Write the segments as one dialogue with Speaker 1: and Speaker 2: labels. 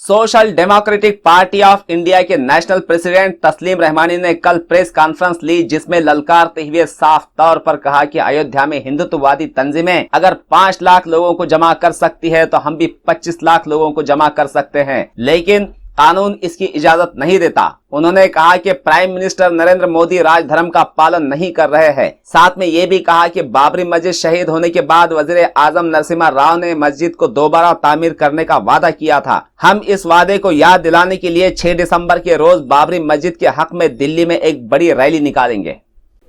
Speaker 1: Social democratic party of India के national president तस्लीम रहमानी ने कल प्रेस कॉन्फ्रेंस ली, जिसमें ललकारते हुए साफ तौर पर कहा कि अयोध्या में हिंदुत्ववादी तंजीमें अगर 5 लाख लोगों को जमा कर सकती है तो हम भी 25 लाख लोगों को जमा कर सकते हैं, लेकिन कानून इसकी इजाजत नहीं देता। उन्होंने कहा कि प्राइम मिनिस्टर नरेंद्र मोदी राजधर्म का पालन नहीं कर रहे हैं। साथ में ये भी कहा कि बाबरी मस्जिद शहीद होने के बाद वजीर आजम नरसिम्हा राव ने मस्जिद को दोबारा तामीर करने का वादा किया था। हम इस वादे को याद दिलाने के लिए 6 दिसंबर के रोज बाबरी मस्जिद के हक में दिल्ली में एक बड़ी रैली निकालेंगे।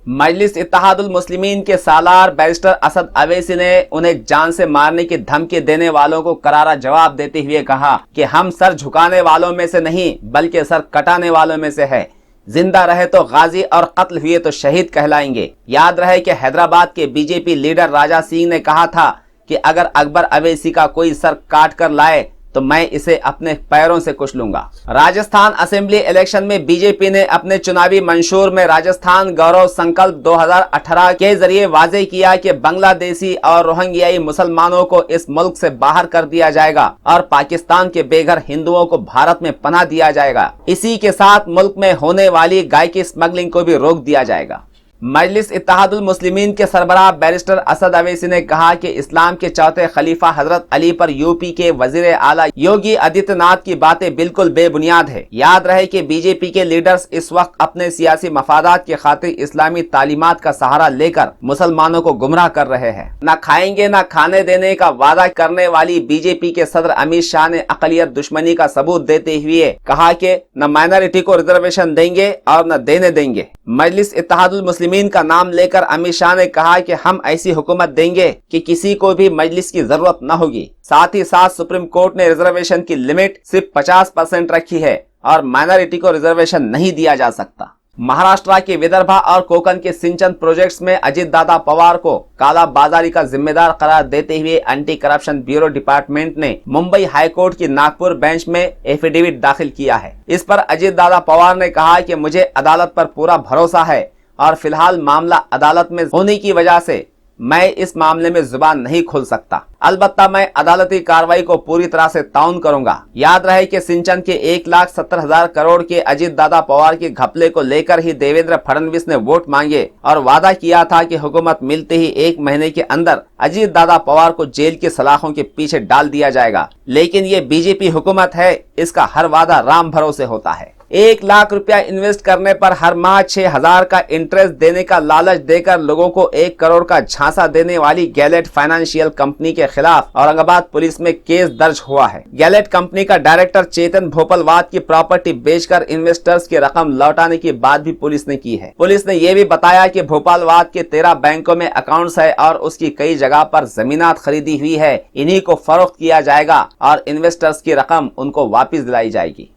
Speaker 1: मजलिस इत्तेहादुल मुस्लिमीन के सालार बैरिस्टर असद अवैसी ने उन्हें जान से मारने की धमकी देने वालों को करारा जवाब देते हुए कहा कि हम सर झुकाने वालों में से नहीं बल्कि सर कटाने वालों में से है। जिंदा रहे तो गाजी और कत्ल हुए तो शहीद कहलाएंगे। याद रहे कि हैदराबाद के बीजेपी लीडर राजा सिंह ने कहा था कि अगर अकबर अवैसी का कोई सर काट कर लाए तो मैं इसे अपने पैरों से कुचलूंगा लूंगा। राजस्थान असेंबली इलेक्शन में बीजेपी ने अपने चुनावी मंशूर में राजस्थान गौरव संकल्प 2018 के जरिए वाजे किया कि बांग्लादेशी और रोहिंग्याई मुसलमानों को इस मुल्क से बाहर कर दिया जाएगा और पाकिस्तान के बेघर हिंदुओं को भारत में पनाह दिया जाएगा। इसी के साथ मुल्क में होने वाली गाय की स्मगलिंग को भी रोक दिया जाएगा। मजलिस इत्तेहादुल मुस्लिमीन के सरबराह बैरिस्टर असद अवैसी ने कहा कि इस्लाम के चौथे खलीफा हजरत अली पर यूपी के वजीर आला योगी आदित्यनाथ की बातें बिल्कुल बेबुनियाद है। याद रहे कि बीजेपी के लीडर्स इस वक्त अपने सियासी मफादात की खातिर इस्लामी तालीमात का सहारा लेकर मुसलमानों को गुमराह कर रहे हैं। न खाएंगे न खाने देने का वादा करने वाली बीजेपी के सदर अमित शाह ने अकलियत दुश्मनी का सबूत देते हुए कहा कि न माइनॉरिटी को रिजर्वेशन देंगे और न देने देंगे। मजलिस इत्तेहादुल मुस्लिमीन का नाम लेकर अमित शाह ने कहा कि हम ऐसी हुकूमत देंगे कि किसी को भी मजलिस की जरूरत न होगी। साथ ही साथ सुप्रीम कोर्ट ने रिजर्वेशन की लिमिट सिर्फ 50% रखी है और माइनॉरिटी को रिजर्वेशन नहीं दिया जा सकता। महाराष्ट्र के विदर्भा और कोकण के सिंचन प्रोजेक्ट्स में अजित दादा पवार को काला बाजारी का जिम्मेदार करार देते हुए एंटी करप्शन ब्यूरो डिपार्टमेंट ने मुंबई हाईकोर्ट की नागपुर बेंच में एफिडेविट दाखिल किया है। इस पर अजित दादा पवार ने कहा कि मुझे अदालत पर पूरा भरोसा है और फिलहाल मामला अदालत में होने की वजह से मैं इस मामले में जुबान नहीं खोल सकता। अलबत्ता मैं अदालती कार्रवाई को पूरी तरह से ताउन करूंगा। याद रहे कि सिंचन के 1,70,000 करोड़ के अजित दादा पवार के घपले को लेकर ही देवेंद्र फडणवीस ने वोट मांगे और वादा किया था कि हुकूमत मिलते ही 1 महीने के अंदर अजित दादा पवार को जेल की सलाखों के पीछे डाल दिया जाएगा। लेकिन ये बीजेपी हुकूमत है, इसका हर वादा राम भरोसे होता है। 1 लाख रुपया इन्वेस्ट करने पर हर माह 6,000 का इंटरेस्ट देने का लालच देकर लोगों को 1 करोड़ का झांसा देने वाली गैलेट फाइनेंशियल कंपनी के खिलाफ औरंगाबाद पुलिस में केस दर्ज हुआ है। गैलेट कंपनी का डायरेक्टर चेतन भोपलवाद की प्रॉपर्टी बेचकर इन्वेस्टर्स की रकम लौटाने की बात भी पुलिस ने की है। पुलिस ने यह भी बताया कि भोपालवाद के 13 बैंकों में अकाउंट्स है और उसकी कई जगह पर जमीनात खरीदी हुई है। इन्हीं को फरोख्त किया जाएगा और इन्वेस्टर्स की रकम उनको वापिस दिलाई जाएगी।